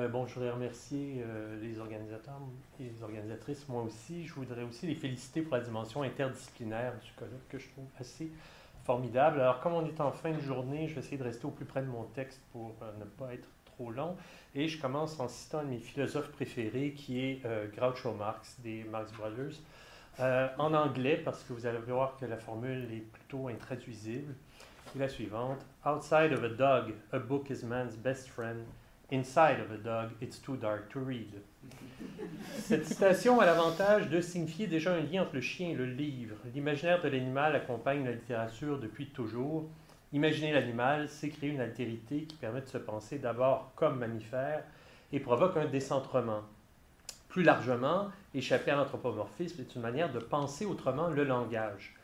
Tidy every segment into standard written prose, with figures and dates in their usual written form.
Bon, je voudrais remercier les organisateurs et les organisatrices, moi aussi. Je voudrais aussi les féliciter pour la dimension interdisciplinaire du colloque que je trouve assez formidable. Alors, comme on est en fin de journée, je vais essayer de rester au plus près de mon texte pour ne pas être trop long. Et je commence en citant un de mes philosophes préférés qui est Groucho Marx des Marx Brothers. En anglais, parce que vous allez voir que la formule est plutôt intraduisible. Et la suivante. Outside of a dog, a book is man's best friend. Inside of a dog, it's too dark to read. Cette citation a l'avantage de signifier déjà un lien entre le chien et le livre. L'imaginaire de l'animal accompagne la littérature depuis toujours. Imaginer l'animal, c'est créer une altérité qui permet de se penser d'abord comme mammifère et provoque un décentrement. Plus largement, échapper à l'anthropomorphisme est une manière de penser autrement le langage.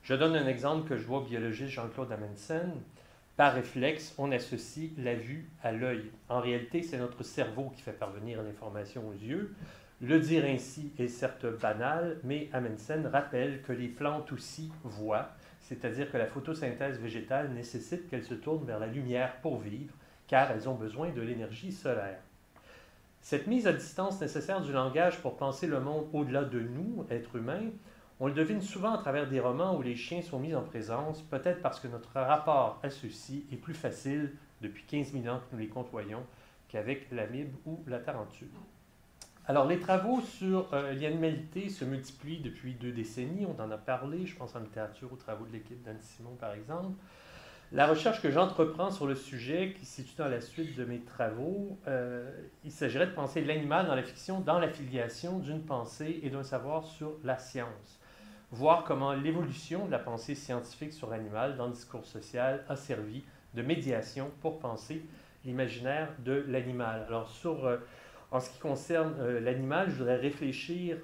Je donne un exemple que je vois au biologiste Jean-Claude Amundsen. Par réflexe, on associe la vue à l'œil. En réalité, c'est notre cerveau qui fait parvenir l'information aux yeux. Le dire ainsi est certes banal, mais Amundsen rappelle que les plantes aussi voient, c'est-à-dire que la photosynthèse végétale nécessite qu'elles se tournent vers la lumière pour vivre, car elles ont besoin de l'énergie solaire. Cette mise à distance nécessaire du langage pour penser le monde au-delà de nous, êtres humains, on le devine souvent à travers des romans où les chiens sont mis en présence, peut-être parce que notre rapport à ceux-ci est plus facile depuis 15 000 ans que nous les côtoyons qu'avec l'amibe ou la tarentule. Alors, les travaux sur l'animalité se multiplient depuis 2 décennies, on en a parlé, je pense en littérature aux travaux de l'équipe d'Anne Simon par exemple. La recherche que j'entreprends sur le sujet, qui se situe dans la suite de mes travaux, il s'agirait de penser l'animal dans la fiction, dans l'affiliation d'une pensée et d'un savoir sur la science. Voir comment l'évolution de la pensée scientifique sur l'animal dans le discours social a servi de médiation pour penser l'imaginaire de l'animal. Alors, en ce qui concerne l'animal, je voudrais réfléchir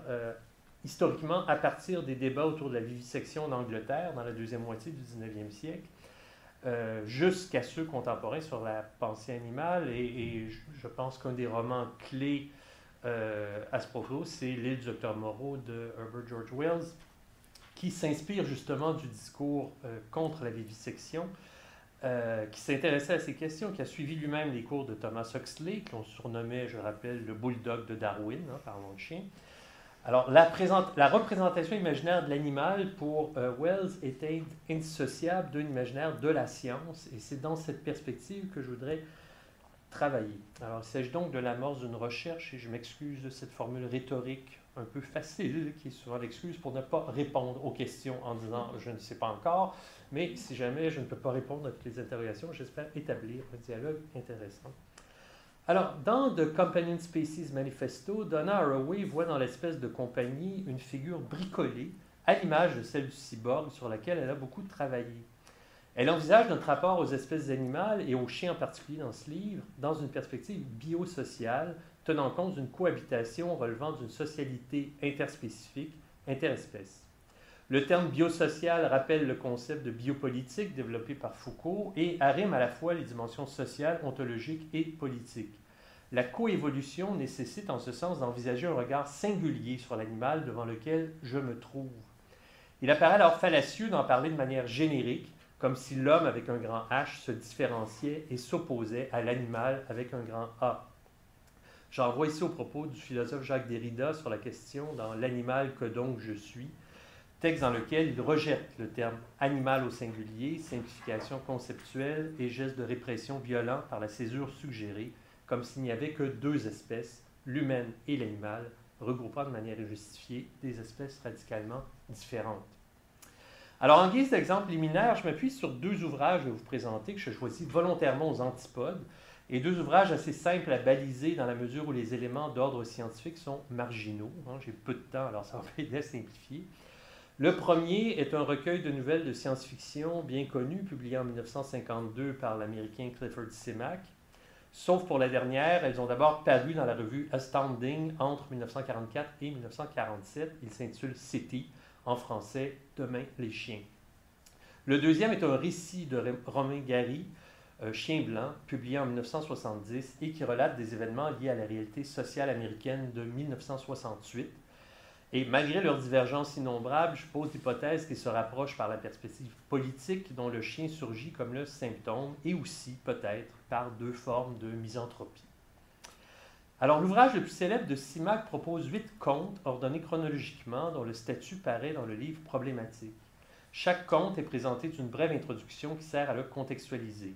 historiquement à partir des débats autour de la vivisection en Angleterre dans la deuxième moitié du 19e siècle, jusqu'à ceux contemporains sur la pensée animale. Et je pense qu'un des romans clés à ce propos, c'est L'île du docteur Moreau de Herbert George Wells, qui s'inspire justement du discours contre la vivisection, qui s'intéressait à ces questions, qui a suivi lui-même les cours de Thomas Huxley, qu'on surnommait, je rappelle, le bulldog de Darwin, hein, parlons de chien. Alors, la représentation imaginaire de l'animal pour Wells était indissociable d'un imaginaire de la science, et c'est dans cette perspective que je voudrais travailler. Alors, il s'agit donc de l'amorce d'une recherche, et je m'excuse de cette formule rhétorique un peu facile, qui est souvent l'excuse pour ne pas répondre aux questions en disant « je ne sais pas encore », mais si jamais je ne peux pas répondre à toutes les interrogations, j'espère établir un dialogue intéressant. Alors, dans The Companion Species Manifesto, Donna Haraway voit dans l'espèce de compagnie une figure bricolée, à l'image de celle du cyborg sur laquelle elle a beaucoup travaillé. Elle envisage notre rapport aux espèces animales et aux chiens en particulier dans ce livre dans une perspective biosociale, tenant compte d'une cohabitation relevant d'une socialité interspécifique, interespèce. Le terme biosocial rappelle le concept de biopolitique développé par Foucault et arrime à la fois les dimensions sociales, ontologiques et politiques. La coévolution nécessite en ce sens d'envisager un regard singulier sur l'animal devant lequel je me trouve. Il apparaît alors fallacieux d'en parler de manière générique, comme si l'homme avec un grand H se différenciait et s'opposait à l'animal avec un grand A. J'en renvoie ici au propos du philosophe Jacques Derrida sur la question dans L'animal que donc je suis, texte dans lequel il rejette le terme animal au singulier, simplification conceptuelle et geste de répression violent par la césure suggérée, comme s'il n'y avait que 2 espèces, l'humaine et l'animal, regroupant de manière injustifiée des espèces radicalement différentes. Alors, en guise d'exemple liminaire, je m'appuie sur 2 ouvrages que je vais vous présenter, que je choisis volontairement aux antipodes, et 2 ouvrages assez simples à baliser dans la mesure où les éléments d'ordre scientifique sont marginaux. J'ai peu de temps, alors ça va m'aider à simplifier. Le premier est un recueil de nouvelles de science-fiction bien connu, publié en 1952 par l'Américain Clifford Simak. Sauf pour la dernière, elles ont d'abord paru dans la revue Astounding entre 1944 et 1947. Il s'intitule City, en français, Demain les chiens. Le deuxième est un récit de Romain Gary, Chien blanc, publié en 1970 et qui relate des événements liés à la réalité sociale américaine de 1968. Et malgré leurs divergences innombrables, je pose l'hypothèse qu'ils se rapprochent par la perspective politique dont le chien surgit comme le symptôme et aussi peut-être par 2 formes de misanthropie. Alors, l'ouvrage le plus célèbre de Simak propose 8 contes ordonnés chronologiquement, dont le statut paraît dans le livre Problématique. Chaque conte est présenté d'une brève introduction qui sert à le contextualiser.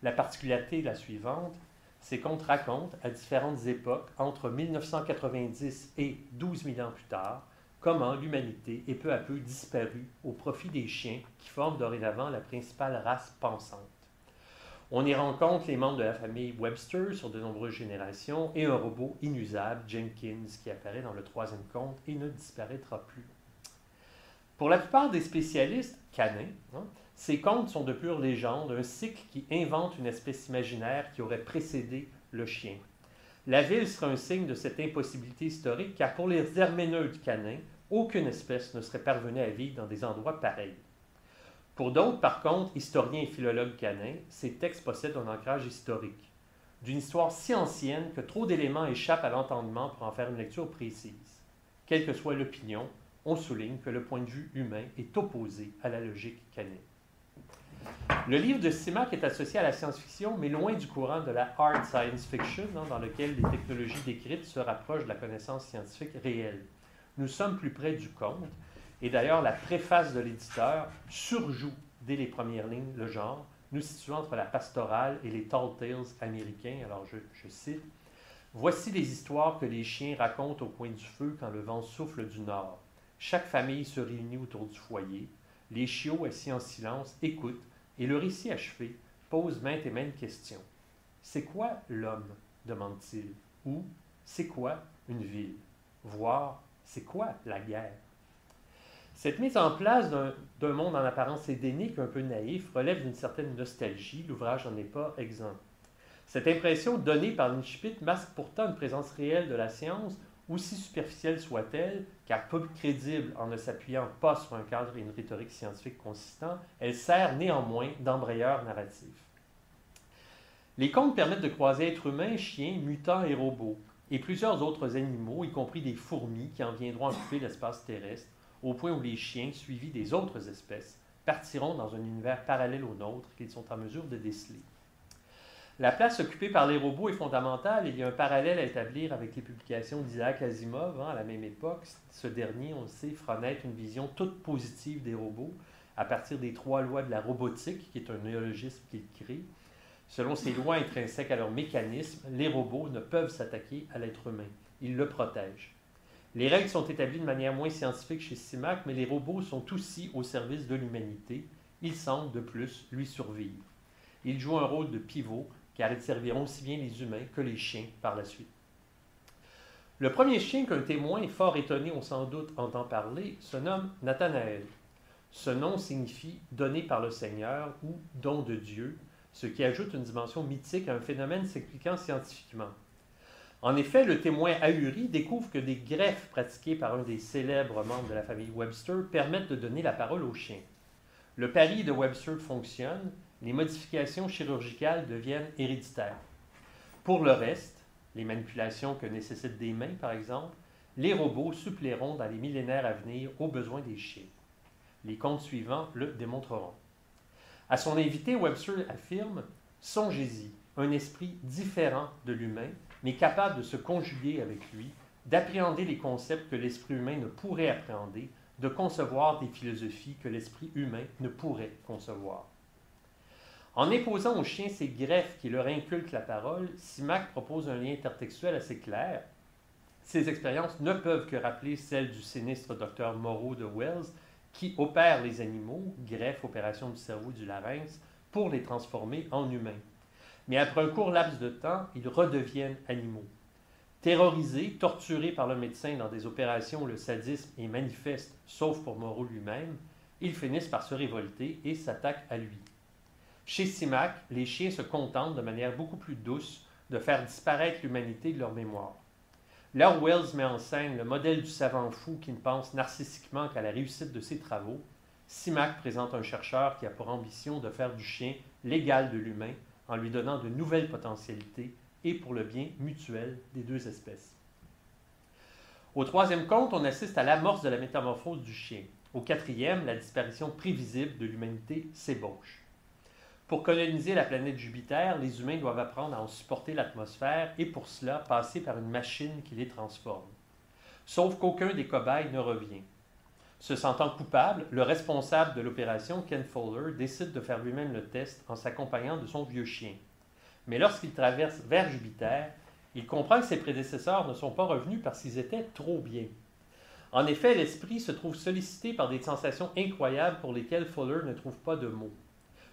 La particularité est la suivante. Ces contes racontent, à différentes époques, entre 1990 et 12 000 ans plus tard, comment l'humanité est peu à peu disparue au profit des chiens qui forment dorénavant la principale race pensante. On y rencontre les membres de la famille Webster sur de nombreuses générations et un robot inusable, Jenkins, qui apparaît dans le 3e conte et ne disparaîtra plus. Pour la plupart des spécialistes canins, ces contes sont de pure légende, un cycle qui invente une espèce imaginaire qui aurait précédé le chien. La ville sera un signe de cette impossibilité historique, car pour les herméneutes canins, aucune espèce ne serait parvenue à vivre dans des endroits pareils. Pour d'autres, par contre, historiens et philologues canins, ces textes possèdent un ancrage historique, d'une histoire si ancienne que trop d'éléments échappent à l'entendement pour en faire une lecture précise. Quelle que soit l'opinion, on souligne que le point de vue humain est opposé à la logique canine. Le livre de Simak est associé à la science-fiction, mais loin du courant de la hard science fiction, dans lequel les technologies décrites se rapprochent de la connaissance scientifique réelle. Nous sommes plus près du conte, et d'ailleurs la préface de l'éditeur surjoue dès les premières lignes le genre, nous situant entre la pastorale et les tall tales américains. Alors je cite, « Voici les histoires que les chiens racontent au coin du feu quand le vent souffle du nord. Chaque famille se réunit autour du foyer. Les chiots, assis en silence, écoutent, et le récit achevé pose maintes et maintes questions. C'est quoi l'homme, demande-t-il, ou c'est quoi une ville, voire c'est quoi la guerre? Cette mise en place d'un monde en apparence édénique, un peu naïf, relève d'une certaine nostalgie, l'ouvrage n'en est pas exempt. Cette impression donnée par Nishpit masque pourtant une présence réelle de la science, aussi superficielle soit-elle, car peu crédible en ne s'appuyant pas sur un cadre et une rhétorique scientifique consistants, elle sert néanmoins d'embrayeur narratif. Les contes permettent de croiser êtres humains, chiens, mutants et robots, et plusieurs autres animaux, y compris des fourmis qui en viendront occuper l'espace terrestre, au point où les chiens, suivis des autres espèces, partiront dans un univers parallèle au nôtre qu'ils sont en mesure de déceler. La place occupée par les robots est fondamentale. Il y a un parallèle à établir avec les publications d'Isaac Asimov à la même époque. Ce dernier, on le sait, fera naître une vision toute positive des robots à partir des 3 lois de la robotique, qui est un néologisme qu'il crée. Selon ces lois intrinsèques à leur mécanisme, les robots ne peuvent s'attaquer à l'être humain. Ils le protègent. Les règles sont établies de manière moins scientifique chez Simak, mais les robots sont aussi au service de l'humanité. Ils semblent, de plus, lui survivre. Ils jouent un rôle de pivot, car ils serviront aussi bien les humains que les chiens par la suite. Le premier chien qu'un témoin fort étonné, on sans doute entend parler, se nomme Nathanaël. Ce nom signifie « donné par le Seigneur » ou « don de Dieu », ce qui ajoute une dimension mythique à un phénomène s'expliquant scientifiquement. En effet, le témoin ahuri découvre que des greffes pratiquées par un des célèbres membres de la famille Webster permettent de donner la parole aux chiens. Le pari de Webster fonctionne, les modifications chirurgicales deviennent héréditaires. Pour le reste, les manipulations que nécessitent des mains par exemple, les robots suppléeront dans les millénaires à venir aux besoins des chiens. Les contes suivants le démontreront. À son invité, Webster affirme « Songez-y, un esprit différent de l'humain, mais capable de se conjuguer avec lui, d'appréhender les concepts que l'esprit humain ne pourrait appréhender, de concevoir des philosophies que l'esprit humain ne pourrait concevoir. » En imposant aux chiens ces greffes qui leur inculquent la parole, Simak propose un lien intertextuel assez clair. Ces expériences ne peuvent que rappeler celles du sinistre docteur Moreau de Wells, qui opère les animaux, greffe opération du cerveau et du larynx, pour les transformer en humains. Mais après un court laps de temps, ils redeviennent animaux. Terrorisés, torturés par le médecin dans des opérations où le sadisme est manifeste, sauf pour Moreau lui-même, ils finissent par se révolter et s'attaquent à lui. Chez Simak, les chiens se contentent de manière beaucoup plus douce de faire disparaître l'humanité de leur mémoire. Là où Wells met en scène le modèle du savant fou qui ne pense narcissiquement qu'à la réussite de ses travaux, Simak présente un chercheur qui a pour ambition de faire du chien l'égal de l'humain en lui donnant de nouvelles potentialités et pour le bien mutuel des deux espèces. Au 3e conte, on assiste à l'amorce de la métamorphose du chien. Au 4e, la disparition prévisible de l'humanité s'ébauche. Pour coloniser la planète Jupiter, les humains doivent apprendre à en supporter l'atmosphère et pour cela passer par une machine qui les transforme. Sauf qu'aucun des cobayes ne revient. Se sentant coupable, le responsable de l'opération, Ken Fowler, décide de faire lui-même le test en s'accompagnant de son vieux chien. Mais lorsqu'il traverse vers Jupiter, il comprend que ses prédécesseurs ne sont pas revenus parce qu'ils étaient trop bien. En effet, l'esprit se trouve sollicité par des sensations incroyables pour lesquelles Fowler ne trouve pas de mots.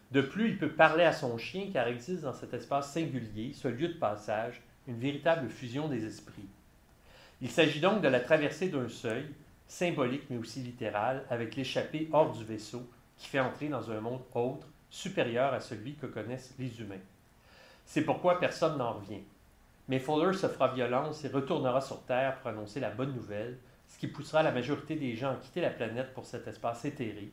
De plus, il peut parler à son chien car existe dans cet espace singulier, ce lieu de passage, une véritable fusion des esprits. Il s'agit donc de la traversée d'un seuil, symbolique mais aussi littéral, avec l'échappée hors du vaisseau qui fait entrer dans un monde autre, supérieur à celui que connaissent les humains. C'est pourquoi personne n'en revient. Mais Fowler se fera violence et retournera sur Terre pour annoncer la bonne nouvelle, ce qui poussera la majorité des gens à quitter la planète pour cet espace éthéré.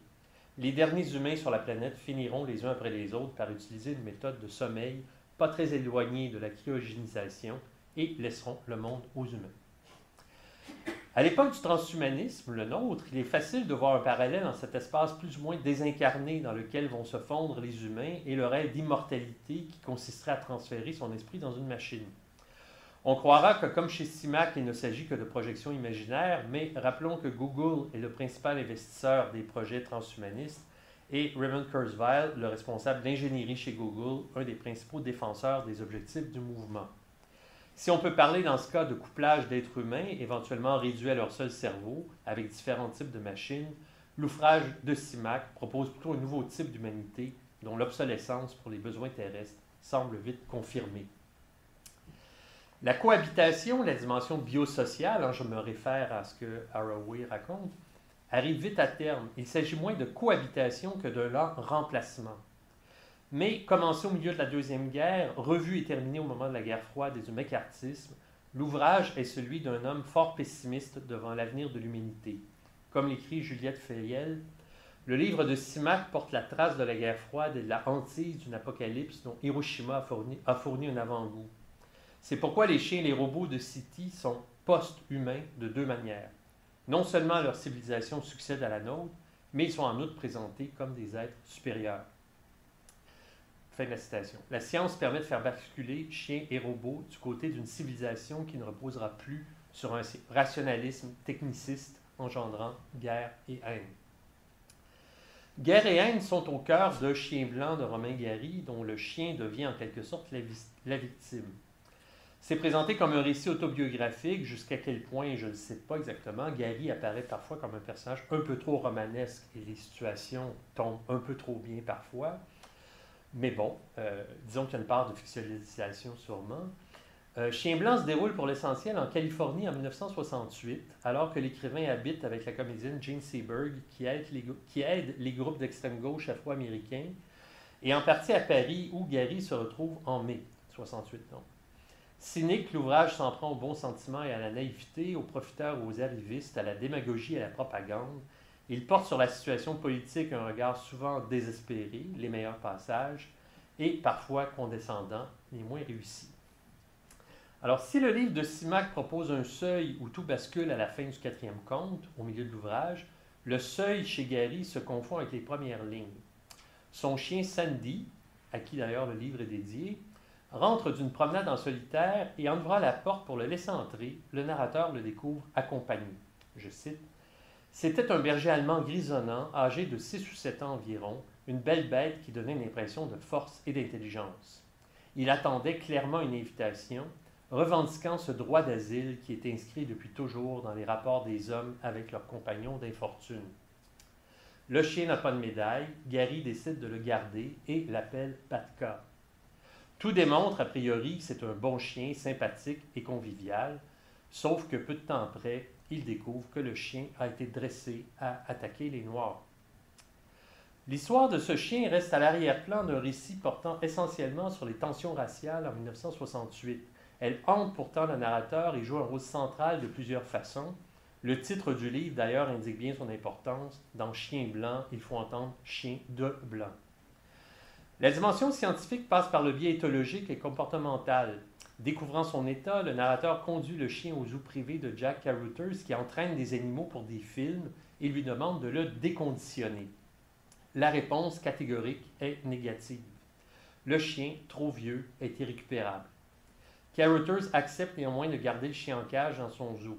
Les derniers humains sur la planète finiront les uns après les autres par utiliser une méthode de sommeil pas très éloignée de la cryogénisation et laisseront le monde aux humains. À l'époque du transhumanisme, le nôtre, il est facile de voir un parallèle dans cet espace plus ou moins désincarné dans lequel vont se fondre les humains et le rêve d'immortalité qui consisterait à transférer son esprit dans une machine. On croira que comme chez CIMAC, il ne s'agit que de projections imaginaires, mais rappelons que Google est le principal investisseur des projets transhumanistes et Raymond Kurzweil, le responsable d'ingénierie chez Google, un des principaux défenseurs des objectifs du mouvement. Si on peut parler dans ce cas de couplage d'êtres humains, éventuellement réduits à leur seul cerveau, avec différents types de machines, l'ouvrage de CIMAC propose plutôt un nouveau type d'humanité dont l'obsolescence pour les besoins terrestres semble vite confirmée. La cohabitation, la dimension biosociale, je me réfère à ce que Haraway raconte, arrive vite à terme. Il s'agit moins de cohabitation que de leur remplacement. Mais commencé au milieu de la Deuxième Guerre, revu et terminé au moment de la guerre froide et du mécartisme, l'ouvrage est celui d'un homme fort pessimiste devant l'avenir de l'humanité. Comme l'écrit Juliette Fayel, le livre de CIMAC porte la trace de la guerre froide et de la hantise d'une apocalypse dont Hiroshima a fourni un avant-goût. C'est pourquoi les chiens et les robots de City sont post-humains de deux manières. Non seulement leur civilisation succède à la nôtre, mais ils sont en outre présentés comme des êtres supérieurs. Fin de la citation. La science permet de faire basculer chiens et robots du côté d'une civilisation qui ne reposera plus sur un rationalisme techniciste engendrant guerre et haine. Guerre et haine sont au cœur de Chien blanc de Romain Gary, dont le chien devient en quelque sorte la victime. C'est présenté comme un récit autobiographique, jusqu'à quel point, je ne sais pas exactement, Gary apparaît parfois comme un personnage un peu trop romanesque et les situations tombent un peu trop bien parfois. Mais bon, disons qu'il y a une part de fictionnalisation sûrement. Chien blanc se déroule pour l'essentiel en Californie en 1968, alors que l'écrivain habite avec la comédienne Jane Seberg qui aide les groupes d'extrême gauche afro-américains, et en partie à Paris où Gary se retrouve en mai 68. Donc. Cynique, l'ouvrage s'en prend au bon sentiment et à la naïveté, aux profiteurs, aux arrivistes, à la démagogie et à la propagande. Il porte sur la situation politique un regard souvent désespéré, les meilleurs passages, et parfois condescendant, les moins réussis. Alors, si le livre de CIMAC propose un seuil où tout bascule à la fin du 4e conte, au milieu de l'ouvrage, le seuil chez Gary se confond avec les premières lignes. Son chien Sandy, à qui d'ailleurs le livre est dédié, rentre d'une promenade en solitaire et en ouvrant la porte pour le laisser entrer, le narrateur le découvre accompagné. Je cite, « C'était un berger allemand grisonnant, âgé de 6 ou 7 ans environ, une belle bête qui donnait une impression de force et d'intelligence. Il attendait clairement une invitation, revendiquant ce droit d'asile qui est inscrit depuis toujours dans les rapports des hommes avec leurs compagnons d'infortune. Le chien n'a pas de médaille, Gary décide de le garder et l'appelle Patka. Tout démontre a priori que c'est un bon chien, sympathique et convivial, sauf que peu de temps après, il découvre que le chien a été dressé à attaquer les Noirs. L'histoire de ce chien reste à l'arrière-plan d'un récit portant essentiellement sur les tensions raciales en 1968. Elle hante pourtant le narrateur et joue un rôle central de plusieurs façons. Le titre du livre, d'ailleurs, indique bien son importance. Dans Chien blanc, il faut entendre chien de blanc. La dimension scientifique passe par le biais éthologique et comportemental. Découvrant son état, le narrateur conduit le chien au zoo privé de Jack Carothers qui entraîne des animaux pour des films et lui demande de le déconditionner. La réponse catégorique est négative. Le chien, trop vieux, est irrécupérable. Carothers accepte néanmoins de garder le chien en cage dans son zoo.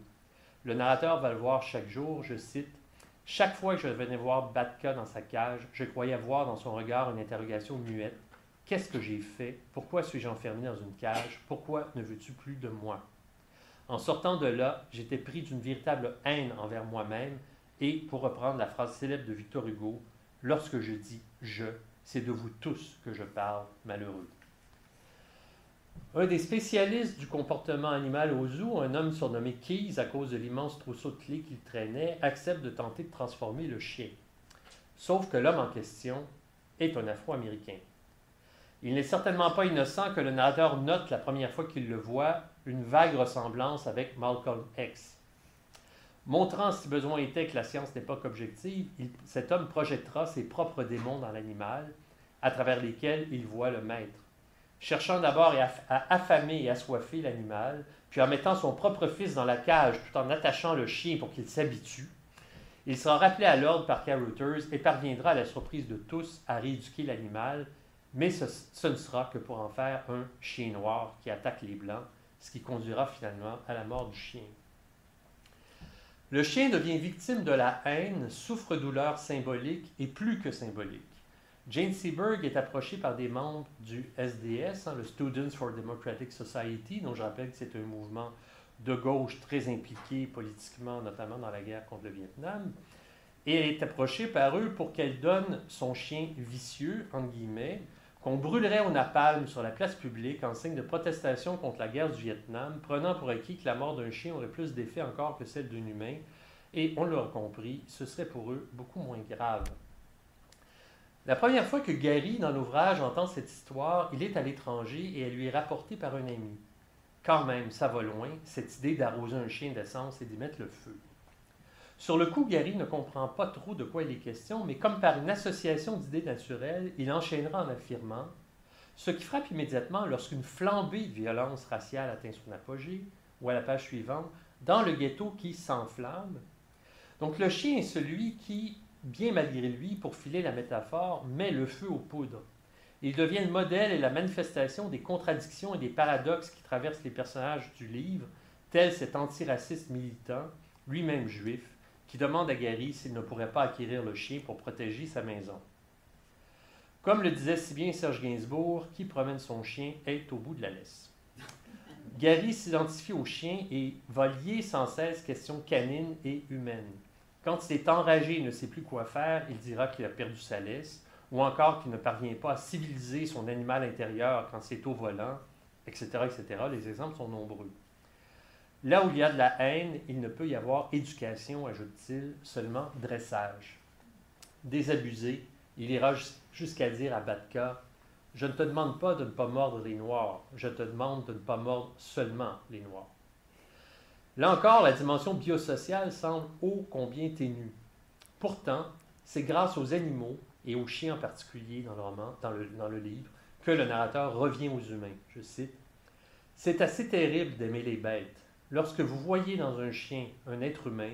Le narrateur va le voir chaque jour, je cite, « Chaque fois que je venais voir Batka dans sa cage, je croyais voir dans son regard une interrogation muette. Qu'est-ce que j'ai fait? Pourquoi suis-je enfermé dans une cage? Pourquoi ne veux-tu plus de moi? » En sortant de là, j'étais pris d'une véritable haine envers moi-même et, pour reprendre la phrase célèbre de Victor Hugo, « Lorsque je dis « je », c'est de vous tous que je parle, malheureux. » Un des spécialistes du comportement animal au zoo, un homme surnommé Keyes à cause de l'immense trousseau de clés qu'il traînait, accepte de tenter de transformer le chien. Sauf que l'homme en question est un Afro-Américain. Il n'est certainement pas innocent que le narrateur note la première fois qu'il le voit une vague ressemblance avec Malcolm X. Montrant, si besoin était, que la science n'est pas qu'objective, cet homme projettera ses propres démons dans l'animal, à travers lesquels il voit le maître. Cherchant d'abord à affamer et assoiffer l'animal, puis en mettant son propre fils dans la cage tout en attachant le chien pour qu'il s'habitue, il sera rappelé à l'ordre par Carothers et parviendra à la surprise de tous à rééduquer l'animal, mais ce ne sera que pour en faire un chien noir qui attaque les blancs, ce qui conduira finalement à la mort du chien. Le chien devient victime de la haine, souffre-douleur symbolique et plus que symbolique. Jane Seberg est approchée par des membres du SDS, le Students for Democratic Society, dont je rappelle que c'est un mouvement de gauche très impliqué politiquement, notamment dans la guerre contre le Vietnam. Et elle est approchée par eux pour qu'elle donne son chien vicieux, entre guillemets, qu'on brûlerait au napalm sur la place publique en signe de protestation contre la guerre du Vietnam, prenant pour acquis que la mort d'un chien aurait plus d'effet encore que celle d'un humain. Et on l'aura compris, ce serait pour eux beaucoup moins grave. La première fois que Gary, dans l'ouvrage, entend cette histoire, il est à l'étranger et elle lui est rapportée par un ami. Quand même, ça va loin, cette idée d'arroser un chien d'essence et d'y mettre le feu. Sur le coup, Gary ne comprend pas trop de quoi il est question, mais comme par une association d'idées naturelles, il enchaînera en affirmant « Ce qui frappe immédiatement lorsqu'une flambée de violence raciale atteint son apogée, ou à la page suivante, dans le ghetto qui s'enflamme. » Donc le chien est celui qui, bien malgré lui, pour filer la métaphore, met le feu aux poudres. Il devient le modèle et la manifestation des contradictions et des paradoxes qui traversent les personnages du livre, tel cet antiraciste militant, lui-même juif, qui demande à Gary s'il ne pourrait pas acquérir le chien pour protéger sa maison. Comme le disait si bien Serge Gainsbourg, qui promène son chien est au bout de la laisse. Gary s'identifie au chien et va lier sans cesse questions canines et humaines. Quand il est enragé et ne sait plus quoi faire, il dira qu'il a perdu sa laisse, ou encore qu'il ne parvient pas à civiliser son animal intérieur quand c'est au volant, etc., etc. Les exemples sont nombreux. Là où il y a de la haine, il ne peut y avoir éducation, ajoute-t-il, seulement dressage. Désabusé, il ira jusqu'à dire à Batka « Je ne te demande pas de ne pas mordre les Noirs, je te demande de ne pas mordre seulement les Noirs. » Là encore, la dimension biosociale semble ô combien ténue. Pourtant, c'est grâce aux animaux, et aux chiens en particulier dans le roman, dans le livre, que le narrateur revient aux humains. Je cite « C'est assez terrible d'aimer les bêtes. Lorsque vous voyez dans un chien un être humain,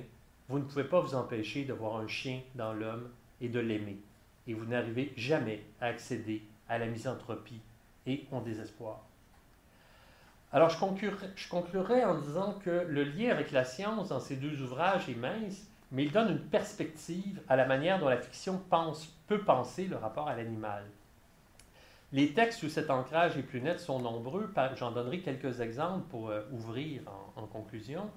vous ne pouvez pas vous empêcher de voir un chien dans l'homme et de l'aimer. Et vous n'arrivez jamais à accéder à la misanthropie et au désespoir. » Alors, je conclurai en disant que le lien avec la science dans ces deux ouvrages est mince, mais il donne une perspective à la manière dont la fiction peut penser le rapport à l'animal. Les textes où cet ancrage est plus net sont nombreux. J'en donnerai quelques exemples pour ouvrir en conclusion.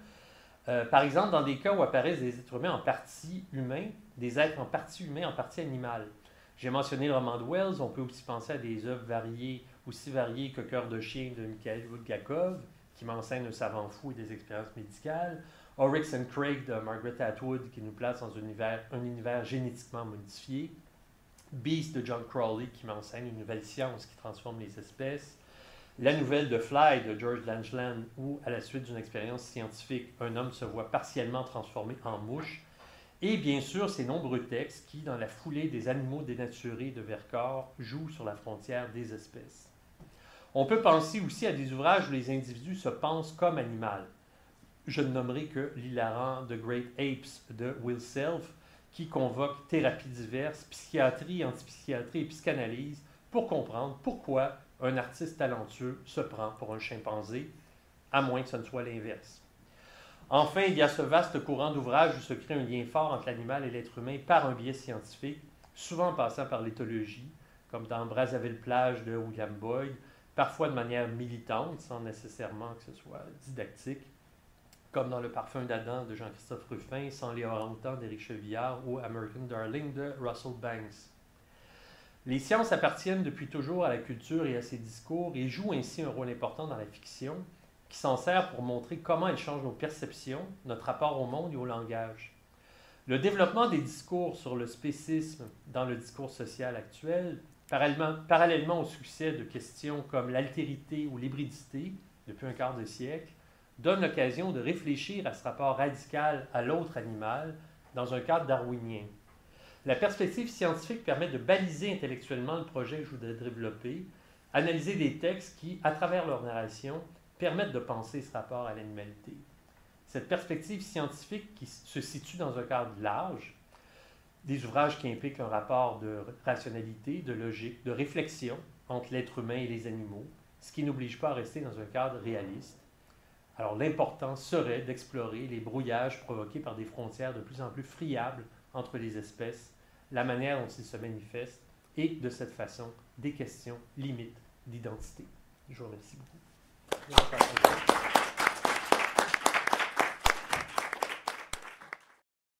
Par exemple, dans des cas où apparaissent des êtres humains en partie humains, des êtres en partie humains, en partie animales. J'ai mentionné le roman de Wells, on peut aussi penser à des œuvres variées, aussi variées que Cœur de chien de Mikhail Bulgakov, qui m'enseigne un savant fou et des expériences médicales. Oryx and Crake de Margaret Atwood, qui nous place dans un univers génétiquement modifié. Beast de John Crowley, qui m'enseigne une nouvelle science qui transforme les espèces. La nouvelle de Fly de George Langeland, où, à la suite d'une expérience scientifique, un homme se voit partiellement transformé en mouche. Et bien sûr, ces nombreux textes qui, dans la foulée des animaux dénaturés de Vercors, jouent sur la frontière des espèces. On peut penser aussi à des ouvrages où les individus se pensent comme animaux. Je ne nommerai que l'hilarant The Great Apes de Will Self, qui convoque thérapies diverses, psychiatrie, antipsychiatrie et psychanalyse pour comprendre pourquoi un artiste talentueux se prend pour un chimpanzé, à moins que ce ne soit l'inverse. Enfin, il y a ce vaste courant d'ouvrages où se crée un lien fort entre l'animal et l'être humain par un biais scientifique, souvent passant par l'éthologie, comme dans Brazzaville-Plage de William Boyd, parfois de manière militante, sans nécessairement que ce soit didactique, comme dans Le parfum d'Adam de Jean-Christophe Ruffin, Sans les orang-outans d'Éric Chevillard ou American Darling de Russell Banks. Les sciences appartiennent depuis toujours à la culture et à ses discours et jouent ainsi un rôle important dans la fiction, qui s'en sert pour montrer comment elles changent nos perceptions, notre rapport au monde et au langage. Le développement des discours sur le spécisme dans le discours social actuel, parallèlement au succès de questions comme l'altérité ou l'hybridité, depuis un quart de siècle, donne l'occasion de réfléchir à ce rapport radical à l'autre animal dans un cadre darwinien. La perspective scientifique permet de baliser intellectuellement le projet que je voudrais développer, analyser des textes qui, à travers leur narration, permettent de penser ce rapport à l'animalité. Cette perspective scientifique qui se situe dans un cadre large, des ouvrages qui impliquent un rapport de rationalité, de logique, de réflexion entre l'être humain et les animaux, ce qui n'oblige pas à rester dans un cadre réaliste. Alors l'important serait d'explorer les brouillages provoqués par des frontières de plus en plus friables entre les espèces, la manière dont ils se manifestent et, de cette façon, des questions limites d'identité. Je vous remercie beaucoup.